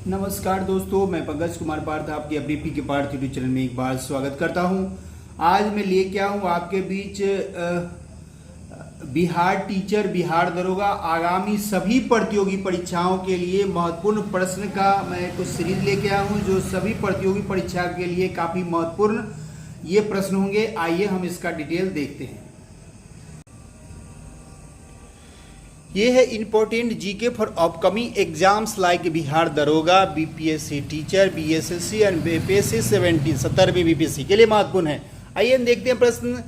नमस्कार दोस्तों, मैं पंकज कुमार पार्थ आपके अपने पीके पार्थ यूट्यूब चैनल में एक बार स्वागत करता हूं। आज मैं लेके आया हूं आपके बीच बिहार टीचर, बिहार दरोगा आगामी सभी प्रतियोगी परीक्षाओं के लिए महत्वपूर्ण प्रश्न का मैं कुछ सीरीज लेके आया हूं जो सभी प्रतियोगी परीक्षा के लिए काफी महत्वपूर्ण ये प्रश्न होंगे। आइए हम इसका डिटेल देखते हैं। ये है important GK for upcoming exams like Bihar दरोगा, BPSC teacher, BSSC and BPSC 17वीं बीपीएससी के लिए महत्वपूर्ण है। आइए हम देखते हैं प्रश्न।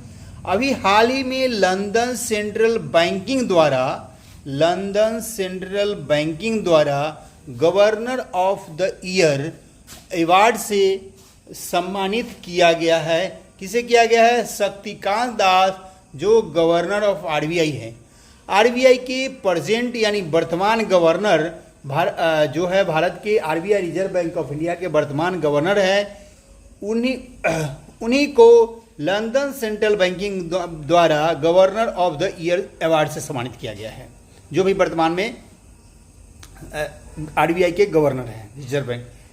अभी हाल ही में लंदन सेंट्रल बैंकिंग द्वारा governor of the year award से सम्मानित किया गया है। किसे किया गया है? शक्तिकांत दास, जो गवर्नर ऑफ आरबीआई है। आरबीआई के प्रेजेंट यानी वर्तमान गवर्नर जो है भारत के RBI reserve bank of India के वर्तमान गवर्नर है। उन्हीं को लंदन सेंट्रल बैंकिंग द्वारा governor of the year award से सम्मानित किया गया है, जो भी वर्तमान में आरबीआई के गवर्नर हैं।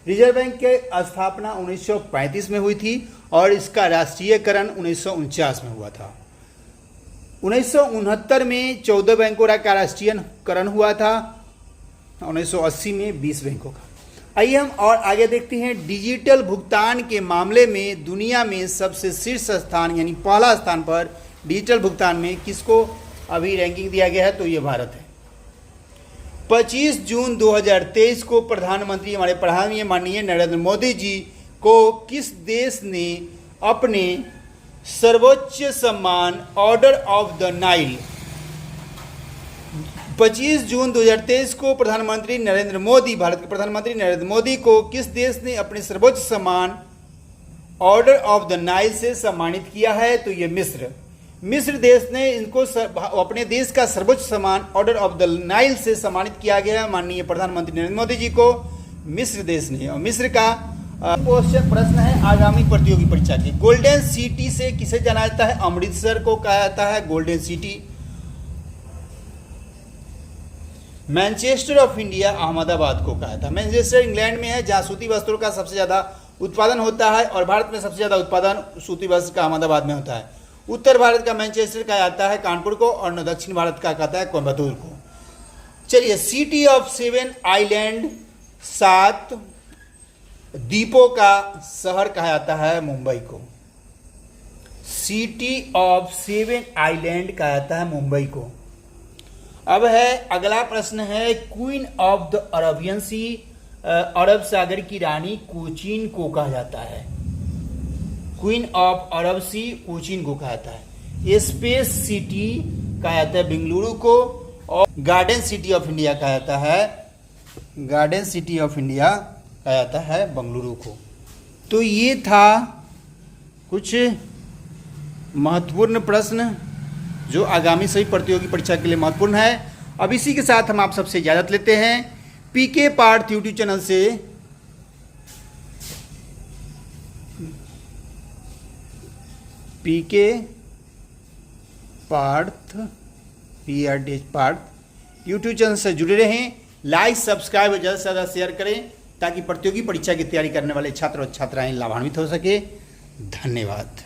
रिजर्व बैंक के स्थापना 1935 में हुई थी और इसका राष्ट्रीयकरण 1949 में हुआ था। 1969 में 14 बैंकों का राष्ट्रीयकरण हुआ था, 1980 में 20 बैंकों का। आइए हम और आगे देखते हैं। डिजिटल भुगतान के मामले में दुनिया में सबसे शीर्ष स्थान यानी पहला स्थान पर डिजिटल भुगतान में किसको अभी रैंकिंग दिया गया है? तो ये भारत है। 25 जून 2023 को हमारे प्रधानमंत्री माननीय नरेंद्र मोदी जी को किस देश ने अपने सर्वोच्च सम्मान ऑर्डर ऑफ द नाइल 25 जून 2023 को भारत के प्रधानमंत्री नरेंद्र मोदी को किस देश ने अपने सर्वोच्च सम्मान ऑर्डर ऑफ द नाइल से सम्मानित किया है? तो ये मिस्र देश ने इनको अपने देश का सर्वोच्च सम्मान ऑर्डर ऑफ द नाइल से सम्मानित किया गया है माननीय प्रधानमंत्री नरेंद्र मोदी जी को मिस्र देश ने। और मिस्र का प्रश्न है आगामी प्रतियोगी परीक्षा के। गोल्डन सिटी से किसे जाना जाता है? अमृतसर को कहा जाता है golden city. Manchester of India Ahmedabad को कहा जाता है। मैनचेस्टर इंग्लैंड में है, जहां सूती वस्त्रों का सबसे ज्यादा उत्पादन होता है और भारत में सबसे ज्यादा उत्पादन सूती वस्त्र का अहमदाबाद में होता है। उत्तर भारत का मैनचेस्टर कहा जाता है कानपुर को और दक्षिण भारत का कहता है कोयम्बटूर को। चलिए, सिटी ऑफ 7 आइलैंड, 7 द्वीपों का शहर कहा जाता है मुंबई को। सिटी ऑफ 7 आइलैंड कहा जाता है मुंबई को। अब है अगला प्रश्न है, क्वीन ऑफ द अरेबियन सी, अरब सागर की रानी कोचीन को कहा जाता है। क्वीन ऑफ अरब सी कोचीन को कहा जाता है। स्पेस सिटी कहा जाता है बेंगलुरु को और गार्डन सिटी ऑफ इंडिया कहा जाता है बंगलुरु को। तो ये था कुछ महत्वपूर्ण प्रश्न जो आगामी सभी प्रतियोगी परीक्षा के लिए महत्वपूर्ण है। अब इसी के साथ हम आप सबसे इजाजत लेते हैं। पीके पार्थ यूट्यूब चैनल से पीके पार्थ यूट्यूब चैनल से जुड़े रहें। लाइक, सब्सक्राइब और ज़्यादा से ज़्यादा शेयर करें ताकि प्रतियोगी परीक्षा की तैयारी करने वाले छात्र और छात्राएं लाभान्वित हो सके। धन्यवाद।